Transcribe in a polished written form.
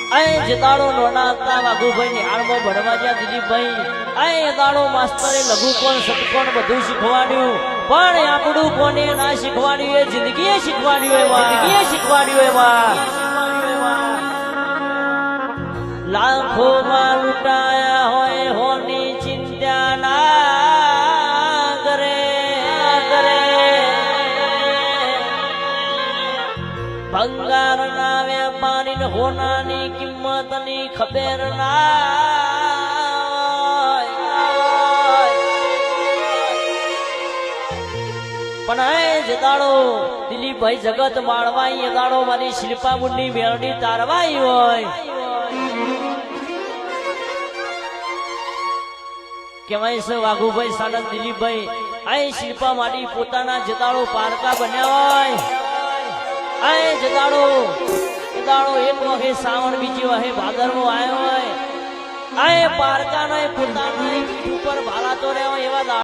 અહીં જતાડો નોના હતા વાઘુભાઈ નિહાળમાં ભણવા ગયા દિલીપભાઈ અહીં દાડો માસ્તરે લઘુ કોણ સટકોણ બધું શીખવાડ્યું પણ આપણું કોને ના શીખવાડ્યું એ જિંદગીએ શીખવાડ્યું એમાં લાખો માં લૂંટાયા હોય હોની ચિંતા ના કરે ભંગાર ના વેપારી હોનાની કિંમત ની ખબર ના પણ એ જદાડો દિલીપભાઈ જગત માળવાઈ એ દાડો મારી શિલ્પા મુંડી મેળડી તારવાઈ હોય કેવાય છે વાઘુભાઈ સાનંદ દિલીપભાઈ આ શિલ્પા મારી પોતાના જદાડો પારકા બન્યા હોય આ જદાડો એક વખે સાવણ બીજી વખે ભાદરવો આવ્યો હોય આ પારકા પોતાના પીઠ ઉપર ભાલાતો રહ્યો એવા